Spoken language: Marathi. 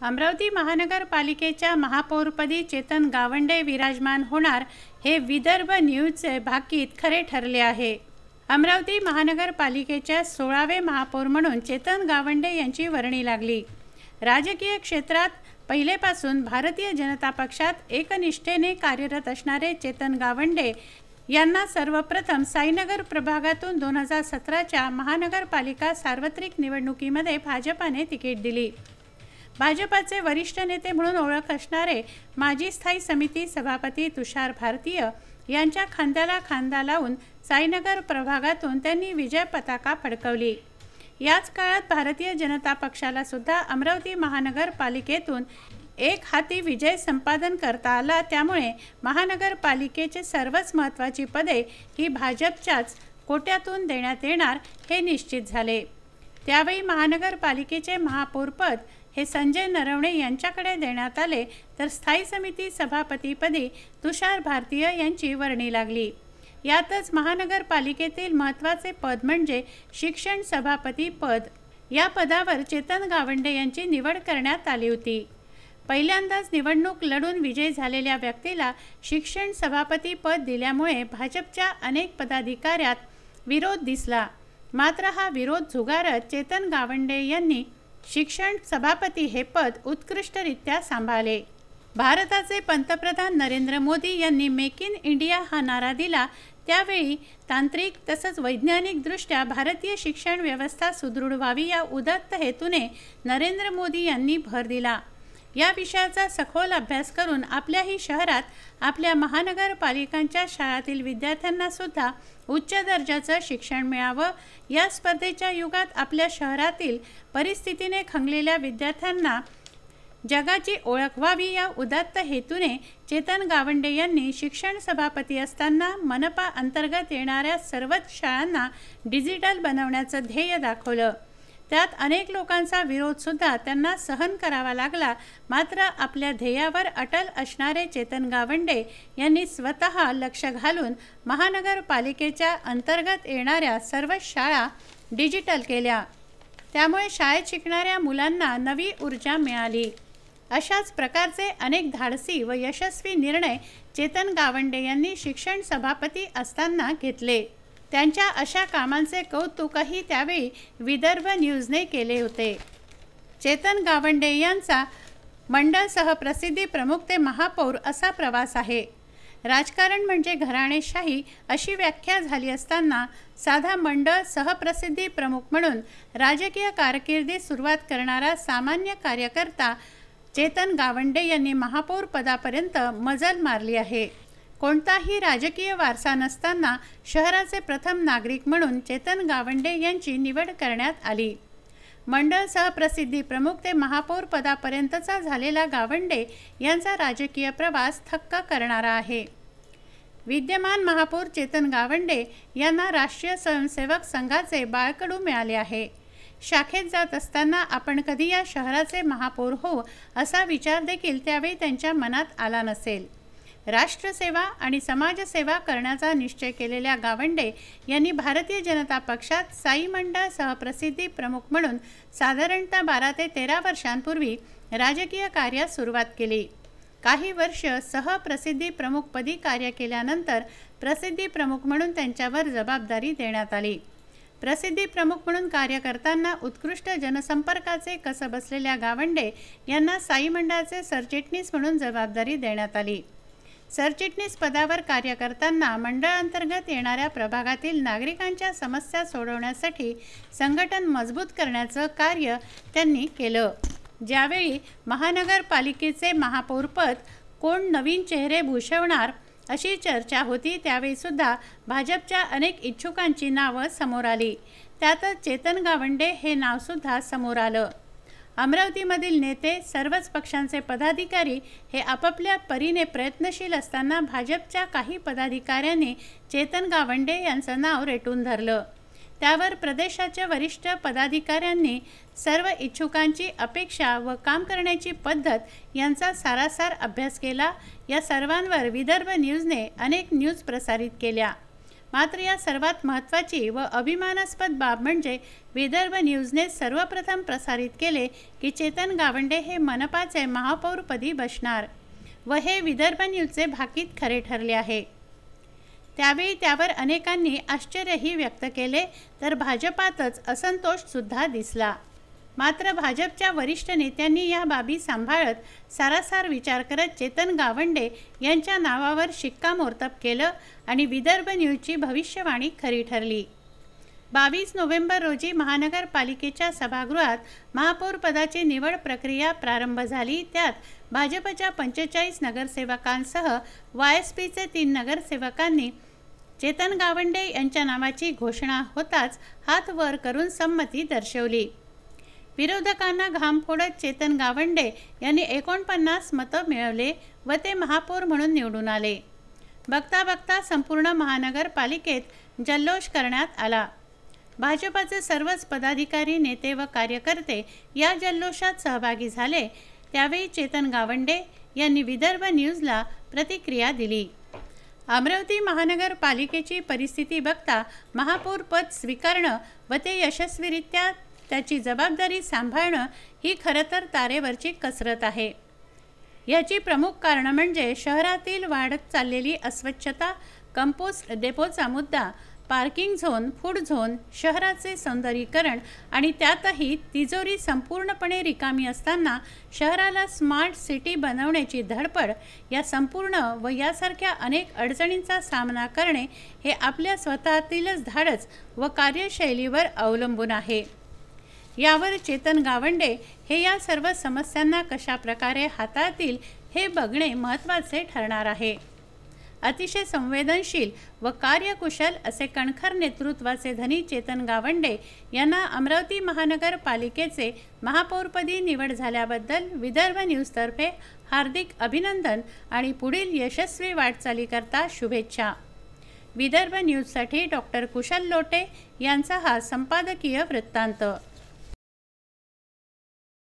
अमरावती महानगरपालिकेच्या महापौरपदी चेतन गावंडे विराजमान होणार हे विदर्भ न्यूजचे भाकीत खरे ठरले आहे। अमरावती महानगरपालिकेच्या 16वे महापौर म्हणून चेतन गावंडे यांची वर्णी लागली। राजकीय क्षेत्रात पहिलेपासून भारतीय जनता पक्षात एकनिष्ठेने कार्यरत असणारे चेतन गावंडे यांना सर्वप्रथम साईनगर प्रभागातून 2017च्या महानगरपालिका सार्वत्रिक निवडणुकीमध्ये भाजपाने तिकीट दिली। भाजपाचे वरिष्ठ नेते म्हणून ओळख असणारे माजी स्थायी समिती सभापती तुषार भारतीय यांच्या खांद्याला खांदा लावून साईनगर प्रभागातून त्यांनी विजय पताका फडकवली। याच काळात भारतीय जनता पक्षाला सुद्धा अमरावती महानगरपालिकेतून एक हाती विजय संपादन करता आला। त्यामुळे महानगरपालिकेचे सर्वच महत्त्वाची पदे ही भाजपच्याच कोट्यातून देण्यात येणार हे निश्चित झाले। त्यावेळी महानगरपालिकेचे महापौरपद हे संजय नरवणे यांच्याकडे देण्यात आले, तर स्थायी समिती सभापतीपदी तुषार भारतीय यांची वर्णी लागली। यातच महानगरपालिकेतील महत्त्वाचे पद म्हणजे शिक्षण सभापती पद। या पदावर चेतन गावंडे यांची निवड करण्यात आली होती। पहिल्यांदाच निवडणूक लढून विजयी झालेल्या व्यक्तीला शिक्षण सभापती पद दिल्यामुळे भाजपच्या अनेक पदाधिकाऱ्यात विरोध दिसला। मात्र हा विरोध झुगारत चेतन गावंडे यांनी शिक्षण सभापती हे पद उत्कृष्टरित्या सांभाळले। भारताचे पंतप्रधान नरेंद्र मोदी यांनी मेक इन इंडिया हा नारा दिला, त्यावेळी तांत्रिक तसंच वैज्ञानिकदृष्ट्या भारतीय शिक्षण व्यवस्था सुदृढ व्हावी या उदात्त हेतूने नरेंद्र मोदी यांनी भर दिला। या विषयाचा सखोल अभ्यास करून आपल्याही शहरात आपल्या महानगरपालिकांच्या शाळातील विद्यार्थ्यांना सुद्धा उच्च दर्जाचं शिक्षण मिळावं, या स्पर्धेच्या युगात आपल्या शहरातील परिस्थितीने खंगलेल्या विद्यार्थ्यांना जगाची ओळख व्हावी या उदात्त हेतूने चेतन गावंडे यांनी शिक्षण सभापती असताना मनपा अंतर्गत येणाऱ्या सर्वच शाळांना डिजिटल बनवण्याचं ध्येय दाखवलं। त्यात अनेक लोकांचा विरोधसुद्धा त्यांना सहन करावा लागला। मात्र आपल्या ध्येयावर अटल असणारे चेतन गावंडे यांनी स्वतः लक्ष घालून महानगरपालिकेच्या अंतर्गत येणाऱ्या सर्व शाळा डिजिटल केल्या। त्यामुळे शाळेत शिकणाऱ्या मुलांना नवी ऊर्जा मिळाली। अशाच प्रकारचे अनेक धाडसी व यशस्वी निर्णय चेतन गावंडे यांनी शिक्षण सभापती असताना घेतले। त्यांच्या अशा कामांचे कौतुकही त्यावेळी विदर्भ न्यूजने केले होते। चेतन गावंडे यांचा मंडळ सहप्रसिद्धी प्रमुख ते महापौर असा प्रवास आहे। राजकारण म्हणजे घराणेशाही अशी व्याख्या झाली असताना साधा मंडळ सहप्रसिद्धी प्रमुख म्हणून राजकीय कारकिर्दीत सुरुवात करणारा सामान्य कार्यकर्ता चेतन गावंडे यांनी महापौर पदापर्यंत मजल मारली आहे। कोणताही राजकीय वारसा नसताना शहराचे प्रथम नागरिक म्हणून चेतन गावंडे यांची निवड करण्यात आली। मंडळ सहप्रसिद्धी प्रमुख ते महापौर पदापर्यंतचा झालेला गावंडे यांचा राजकीय प्रवास थक्क करणारा आहे। विद्यमान महापौर चेतन गावंडे यांना राष्ट्रीय स्वयंसेवक संघाचे बाळकडू मिळाले आहे। शाखेत जात असताना आपण कधी या शहराचे महापौर हो असा विचार देखील त्यावेळी त्यांच्या मनात आला नसेल। राष्ट्रसेवा आणि समाजसेवा करण्याचा निश्चय केलेल्या गावंडे यांनी भारतीय जनता पक्षात साई मंडळ सहप्रसिद्धी प्रमुख म्हणून साधारणतः 12 ते 13 वर्षांपूर्वी राजकीय कार्यास सुरुवात केली। काही वर्ष सहप्रसिद्धी प्रमुखपदी कार्य केल्यानंतर प्रसिद्धी प्रमुख म्हणून त्यांच्यावर जबाबदारी देण्यात आली। प्रसिद्धी प्रमुख म्हणून कार्य करताना उत्कृष्ट जनसंपर्काचे कसब असलेल्या गावंडे यांना साई मंडळाचे सरचिटणीस म्हणून जबाबदारी देण्यात आली। सरचिटणीस पदावर कार्य करताना मंडळांतर्गत येणाऱ्या प्रभागातील नागरिकांच्या समस्या सोडवण्यासाठी संघटन मजबूत करण्याचं कार्य त्यांनी केलं। ज्यावेळी महानगरपालिकेचे महापौरपद कोण नवीन चेहरे भूषवणार अशी चर्चा होती, त्यावेळी सुद्धा भाजपच्या अनेक इच्छुकांची नावं समोर आली। त्यातच चेतन गावंडे हे नावसुद्धा समोर आलं। अमरावतीमधील नेते सर्वच पक्षांचे पदाधिकारी हे आपापल्या परीने प्रयत्नशील असताना भाजपच्या काही पदाधिकाऱ्यांनी चेतन गावंडे यांचं नाव रेटून धरलं। त्यावर प्रदेशाच्या वरिष्ठ पदाधिकाऱ्यांनी सर्व इच्छुकांची अपेक्षा व काम करण्याची पद्धत यांचा सारासार अभ्यास केला। या सर्वांवर विदर्भ न्यूजने अनेक न्यूज प्रसारित केल्या। मात्र या सर्वात महत्त्वाची व अभिमानास्पद बाब म्हणजे विदर्भ न्यूजने सर्वप्रथम प्रसारित केले की चेतन गावंडे हे मनपाचे महापौरपदी बसणार व हे विदर्भ न्यूजचे भाकीत खरे ठरले आहे। त्यावेळी त्यावर अनेकांनी आश्चर्यही व्यक्त केले तर भाजपातच असंतोषसुद्धा दिसला। मात्र भाजपच्या वरिष्ठ नेत्यांनी या बाबी सांभाळत सारासार विचार करत चेतन गावंडे यांच्या नावावर शिक्कामोर्तब केलं आणि विदर्भ न्यूजची भविष्यवाणी खरी ठरली। 22 नोव्हेंबर रोजी महानगरपालिकेच्या सभागृहात महापौरपदाची निवड प्रक्रिया प्रारंभ झाली। त्यात भाजपच्या 45 नगरसेवकांसह वायएसपीचे 3 नगरसेवकांनी चेतन गावंडे यांच्या नावाची घोषणा होताच हात वर करून संमती दर्शवली। विरोधकांना घाम फोडत चेतन गावंडे यांनी 49 मतं मिळवले व ते महापौर म्हणून निवडून आले। बघता बघता संपूर्ण महानगरपालिकेत जल्लोष करण्यात आला। भाजपाचे सर्वच पदाधिकारी, नेते व कार्यकर्ते या जल्लोषात सहभागी झाले। त्यावेळी चेतन गावंडे यांनी विदर्भ न्यूजला प्रतिक्रिया दिली। अमरावती महानगरपालिकेची परिस्थिती बघता महापौर पद स्वीकारणं व ते यशस्वीरित्या त्याची जबाबदारी सांभाळणं ही खरं तर तारेवरची कसरत आहे। याची प्रमुख कारणं म्हणजे शहरातील वाढत चाललेली अस्वच्छता, कंपोस्ट डेपोचा मुद्दा, पार्किंग झोन, फूड झोन, शहराचे सौंदर्यीकरण आणि त्यातही तिजोरी संपूर्णपणे रिकामी असताना शहराला स्मार्ट सिटी बनवण्याची धडपड, या संपूर्ण व यासारख्या अनेक अडचणींचा सामना करणे हे आपल्या स्वतःतीलच धाडस व कार्यशैलीवर अवलंबून आहे। यावर चेतन गावंडे हे या सर्व समस्यांना कशा प्रकारे हाताळतील हे बघणे महत्त्वाचे ठरणार आहे। अतिशय संवेदनशील व कार्यकुशल असे कणखर नेतृत्वाचे धनी चेतन गावंडे यांना अमरावती महानगरपालिकेचे महापौरपदी निवड झाल्याबद्दल विदर्भ न्यूजतर्फे हार्दिक अभिनंदन आणि पुढील यशस्वी वाटचालीकरता शुभेच्छा। विदर्भ न्यूजसाठी डॉक्टर कुशल लोटे यांचा हा संपादकीय वृत्तांत।